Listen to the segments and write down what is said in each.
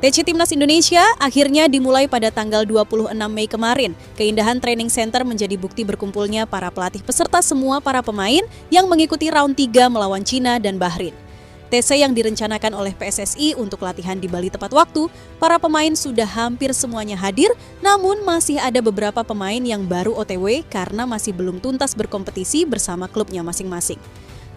TC Timnas Indonesia akhirnya dimulai pada tanggal 26 Mei kemarin. Keindahan training center menjadi bukti berkumpulnya para pelatih peserta semua para pemain yang mengikuti round 3 melawan Cina dan Bahrain. TC yang direncanakan oleh PSSI untuk latihan di Bali tepat waktu, para pemain sudah hampir semuanya hadir, namun masih ada beberapa pemain yang baru OTW karena masih belum tuntas berkompetisi bersama klubnya masing-masing.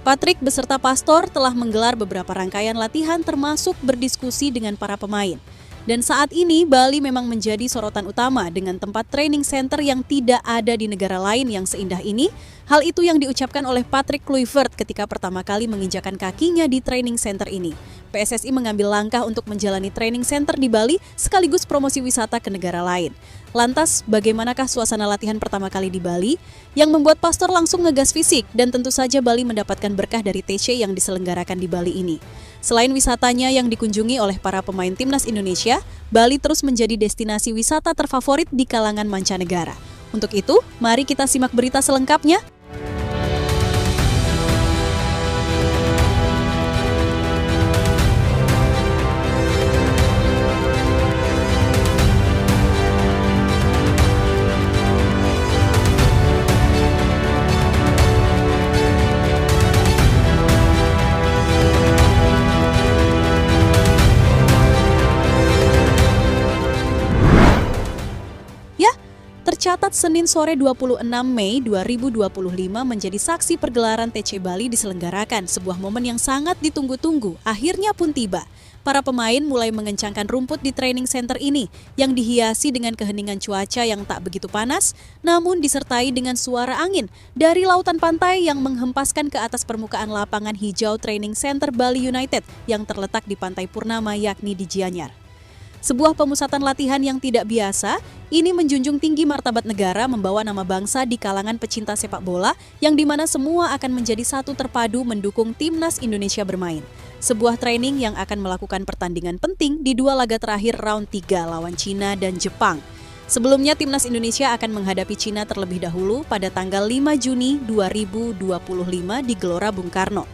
Patrick beserta Pastor telah menggelar beberapa rangkaian latihan termasuk berdiskusi dengan para pemain. Dan saat ini Bali memang menjadi sorotan utama dengan tempat training center yang tidak ada di negara lain yang seindah ini. Hal itu yang diucapkan oleh Patrick Kluivert ketika pertama kali menginjakan kakinya di training center ini. PSSI mengambil langkah untuk menjalani training center di Bali sekaligus promosi wisata ke negara lain. Lantas, bagaimanakah suasana latihan pertama kali di Bali? Yang membuat Pastor langsung ngegas fisik dan tentu saja Bali mendapatkan berkah dari TC yang diselenggarakan di Bali ini. Selain wisatanya yang dikunjungi oleh para pemain Timnas Indonesia, Bali terus menjadi destinasi wisata terfavorit di kalangan mancanegara. Untuk itu, mari kita simak berita selengkapnya. Tercatat Senin sore 26 Mei 2025 menjadi saksi pergelaran TC Bali diselenggarakan, sebuah momen yang sangat ditunggu-tunggu, akhirnya pun tiba. Para pemain mulai mengencangkan rumput di training center ini, yang dihiasi dengan keheningan cuaca yang tak begitu panas, namun disertai dengan suara angin dari lautan pantai yang menghempaskan ke atas permukaan lapangan hijau training center Bali United yang terletak di Pantai Purnama yakni di Gianyar. Sebuah pemusatan latihan yang tidak biasa, ini menjunjung tinggi martabat negara membawa nama bangsa di kalangan pecinta sepak bola yang dimana semua akan menjadi satu terpadu mendukung Timnas Indonesia bermain. Sebuah training yang akan melakukan pertandingan penting di dua laga terakhir round 3 lawan Cina dan Jepang. Sebelumnya Timnas Indonesia akan menghadapi Cina terlebih dahulu pada tanggal 5 Juni 2025 di Gelora Bung Karno.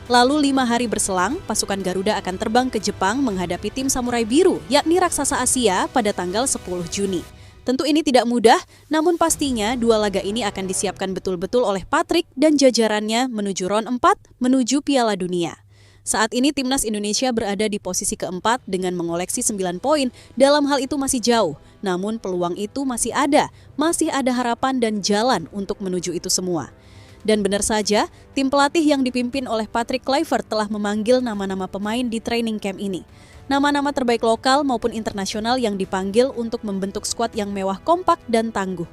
Lalu 5 hari berselang, pasukan Garuda akan terbang ke Jepang menghadapi tim Samurai Biru, yakni raksasa Asia pada tanggal 10 Juni. Tentu ini tidak mudah, namun pastinya dua laga ini akan disiapkan betul-betul oleh Patrick dan jajarannya menuju round 4 menuju Piala Dunia. Saat ini Timnas Indonesia berada di posisi keempat dengan mengoleksi 9 poin, dalam hal itu masih jauh. Namun peluang itu masih ada harapan dan jalan untuk menuju itu semua. Dan benar saja, tim pelatih yang dipimpin oleh Patrick Kluivert telah memanggil nama-nama pemain di training camp ini. Nama-nama terbaik lokal maupun internasional yang dipanggil untuk membentuk skuad yang mewah, kompak, dan tangguh.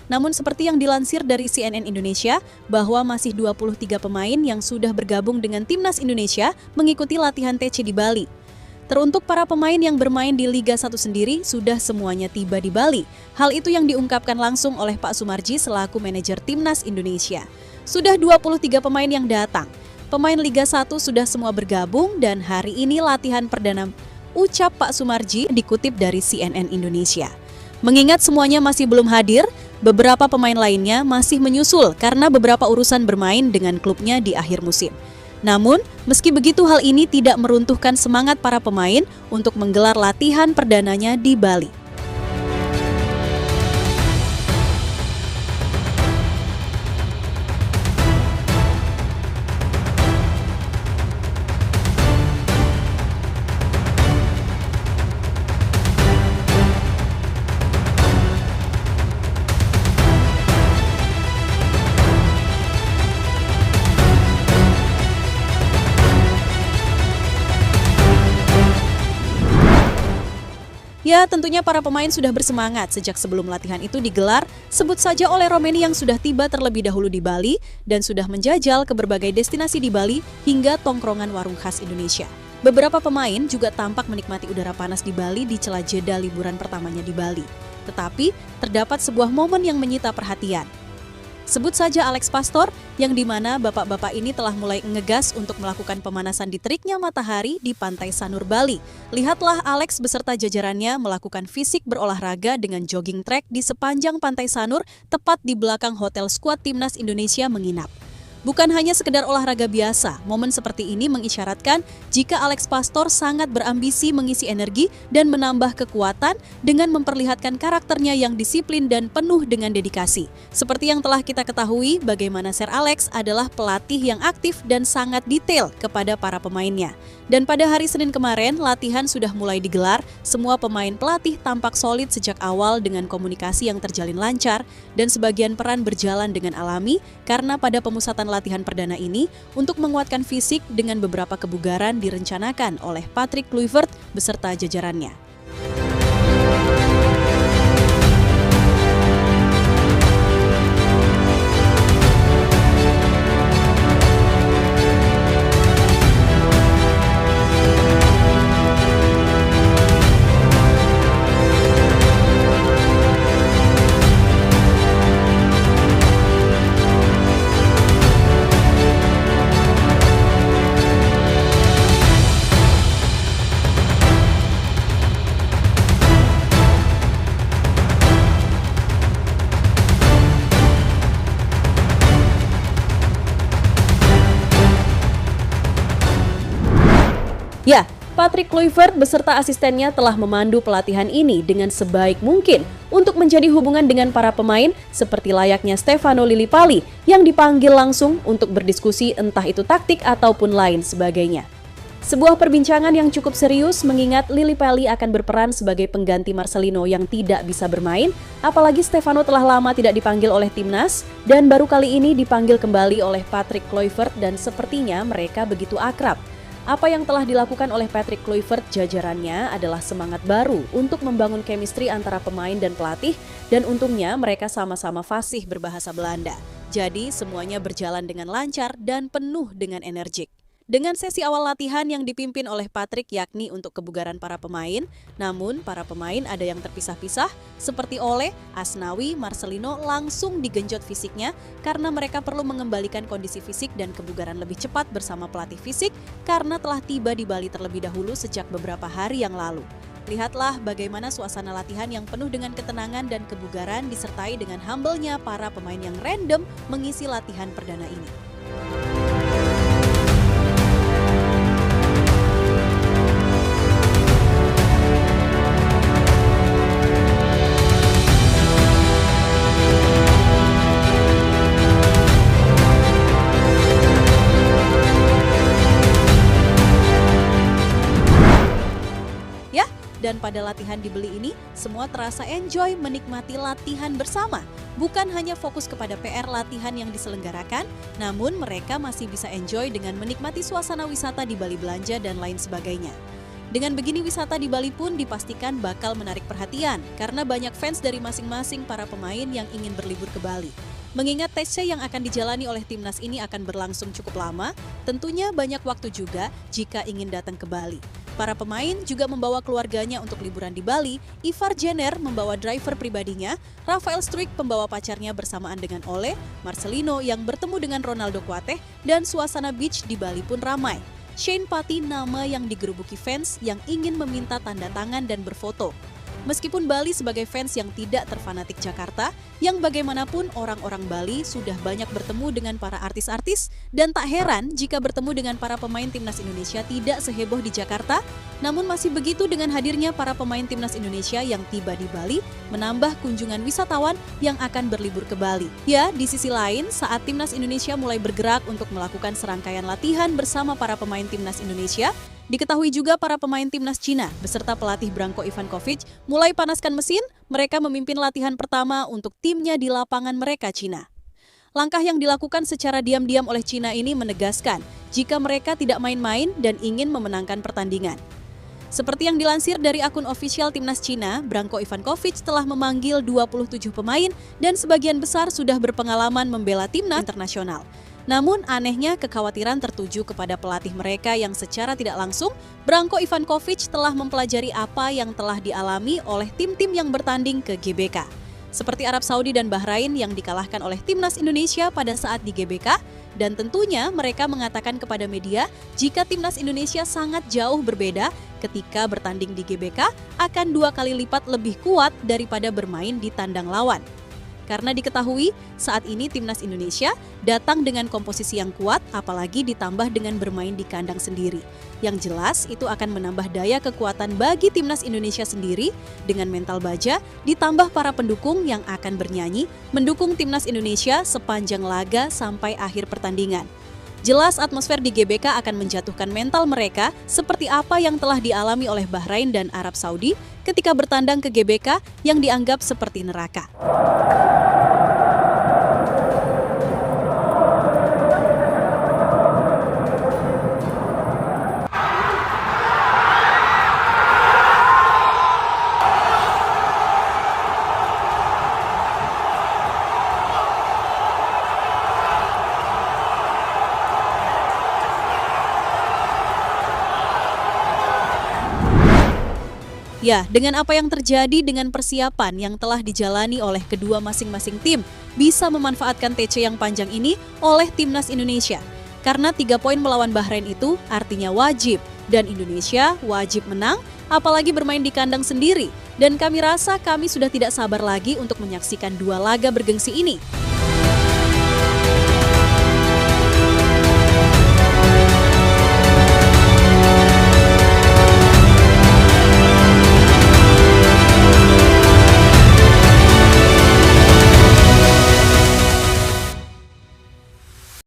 Namun seperti yang dilansir dari CNN Indonesia, bahwa masih 23 pemain yang sudah bergabung dengan Timnas Indonesia mengikuti latihan TC di Bali. Teruntuk para pemain yang bermain di Liga 1 sendiri, sudah semuanya tiba di Bali. Hal itu yang diungkapkan langsung oleh Pak Sumarji selaku manajer Timnas Indonesia. Sudah 23 pemain yang datang. Pemain Liga 1 sudah semua bergabung dan hari ini latihan perdana, ucap Pak Sumarji dikutip dari CNN Indonesia. Mengingat semuanya masih belum hadir, beberapa pemain lainnya masih menyusul karena beberapa urusan bermain dengan klubnya di akhir musim. Namun, meski begitu hal ini tidak meruntuhkan semangat para pemain untuk menggelar latihan perdananya di Bali. Ya, tentunya para pemain sudah bersemangat sejak sebelum latihan itu digelar, sebut saja oleh Romeni yang sudah tiba terlebih dahulu di Bali dan sudah menjajal ke berbagai destinasi di Bali hingga tongkrongan warung khas Indonesia. Beberapa pemain juga tampak menikmati udara panas di Bali di celah jeda liburan pertamanya di Bali. Tetapi, terdapat sebuah momen yang menyita perhatian. Sebut saja Alex Pastor, yang dimana bapak-bapak ini telah mulai ngegas untuk melakukan pemanasan di teriknya matahari di Pantai Sanur, Bali. Lihatlah Alex beserta jajarannya melakukan fisik berolahraga dengan jogging track di sepanjang Pantai Sanur, tepat di belakang hotel skuad Timnas Indonesia menginap. Bukan hanya sekedar olahraga biasa, momen seperti ini mengisyaratkan jika Alex Pastor sangat berambisi mengisi energi dan menambah kekuatan dengan memperlihatkan karakternya yang disiplin dan penuh dengan dedikasi. Seperti yang telah kita ketahui, bagaimana Sir Alex adalah pelatih yang aktif dan sangat detail kepada para pemainnya. Dan pada hari Senin kemarin, latihan sudah mulai digelar, semua pemain pelatih tampak solid sejak awal dengan komunikasi yang terjalin lancar, dan sebagian peran berjalan dengan alami karena pada pemusatan latihan perdana ini untuk menguatkan fisik dengan beberapa kebugaran direncanakan oleh Patrick Kluivert beserta jajarannya. Ya, Patrick Kluivert beserta asistennya telah memandu pelatihan ini dengan sebaik mungkin untuk menjadi hubungan dengan para pemain seperti layaknya Stefano Lillipali yang dipanggil langsung untuk berdiskusi entah itu taktik ataupun lain sebagainya. Sebuah perbincangan yang cukup serius mengingat Lillipali akan berperan sebagai pengganti Marcelino yang tidak bisa bermain, apalagi Stefano telah lama tidak dipanggil oleh timnas dan baru kali ini dipanggil kembali oleh Patrick Kluivert dan sepertinya mereka begitu akrab. Apa yang telah dilakukan oleh Patrick Kluivert jajarannya adalah semangat baru untuk membangun chemistry antara pemain dan pelatih dan untungnya mereka sama-sama fasih berbahasa Belanda. Jadi semuanya berjalan dengan lancar dan penuh dengan energik. Dengan sesi awal latihan yang dipimpin oleh Patrick yakni untuk kebugaran para pemain, namun para pemain ada yang terpisah-pisah seperti Ole, Asnawi, Marcelino langsung digenjot fisiknya karena mereka perlu mengembalikan kondisi fisik dan kebugaran lebih cepat bersama pelatih fisik karena telah tiba di Bali terlebih dahulu sejak beberapa hari yang lalu. Lihatlah bagaimana suasana latihan yang penuh dengan ketenangan dan kebugaran disertai dengan humble-nya para pemain yang random mengisi latihan perdana ini. Dan pada latihan di Bali ini, semua terasa enjoy menikmati latihan bersama. Bukan hanya fokus kepada PR latihan yang diselenggarakan, namun mereka masih bisa enjoy dengan menikmati suasana wisata di Bali Belanja dan lain sebagainya. Dengan begini wisata di Bali pun dipastikan bakal menarik perhatian karena banyak fans dari masing-masing para pemain yang ingin berlibur ke Bali. Mengingat tesnya yang akan dijalani oleh timnas ini akan berlangsung cukup lama, tentunya banyak waktu juga jika ingin datang ke Bali. Para pemain juga membawa keluarganya untuk liburan di Bali. Ivar Jenner membawa driver pribadinya, Rafael Struijk membawa pacarnya bersamaan dengan Ole, Marcelino yang bertemu dengan Ronaldo Kuateh, dan suasana beach di Bali pun ramai. Shane Pati nama yang digerubuki fans yang ingin meminta tanda tangan dan berfoto. Meskipun Bali sebagai fans yang tidak terfanatik Jakarta, yang bagaimanapun orang-orang Bali sudah banyak bertemu dengan para artis-artis dan tak heran jika bertemu dengan para pemain timnas Indonesia tidak seheboh di Jakarta, namun masih begitu dengan hadirnya para pemain timnas Indonesia yang tiba di Bali menambah kunjungan wisatawan yang akan berlibur ke Bali. Ya, di sisi lain, saat timnas Indonesia mulai bergerak untuk melakukan serangkaian latihan bersama para pemain timnas Indonesia, diketahui juga para pemain timnas Cina beserta pelatih Branko Ivankovic mulai panaskan mesin, mereka memimpin latihan pertama untuk timnya di lapangan mereka Cina. Langkah yang dilakukan secara diam-diam oleh Cina ini menegaskan jika mereka tidak main-main dan ingin memenangkan pertandingan. Seperti yang dilansir dari akun ofisial timnas Cina, Branko Ivankovic telah memanggil 27 pemain dan sebagian besar sudah berpengalaman membela timnas internasional. Namun anehnya kekhawatiran tertuju kepada pelatih mereka yang secara tidak langsung, Branko Ivankovic telah mempelajari apa yang telah dialami oleh tim-tim yang bertanding ke GBK. Seperti Arab Saudi dan Bahrain yang dikalahkan oleh timnas Indonesia pada saat di GBK, dan tentunya mereka mengatakan kepada media jika timnas Indonesia sangat jauh berbeda ketika bertanding di GBK akan 2 kali lipat lebih kuat daripada bermain di tandang lawan. Karena diketahui saat ini timnas Indonesia datang dengan komposisi yang kuat, apalagi ditambah dengan bermain di kandang sendiri. Yang jelas itu akan menambah daya kekuatan bagi timnas Indonesia sendiri dengan mental baja, ditambah para pendukung yang akan bernyanyi mendukung timnas Indonesia sepanjang laga sampai akhir pertandingan. Jelas atmosfer di GBK akan menjatuhkan mental mereka seperti apa yang telah dialami oleh Bahrain dan Arab Saudi ketika bertandang ke GBK yang dianggap seperti neraka. Ya, dengan apa yang terjadi dengan persiapan yang telah dijalani oleh kedua masing-masing tim, bisa memanfaatkan TC yang panjang ini oleh timnas Indonesia. Karena 3 poin melawan Bahrain itu artinya wajib, dan Indonesia wajib menang, apalagi bermain di kandang sendiri. Dan kami rasa kami sudah tidak sabar lagi untuk menyaksikan 2 laga bergengsi ini.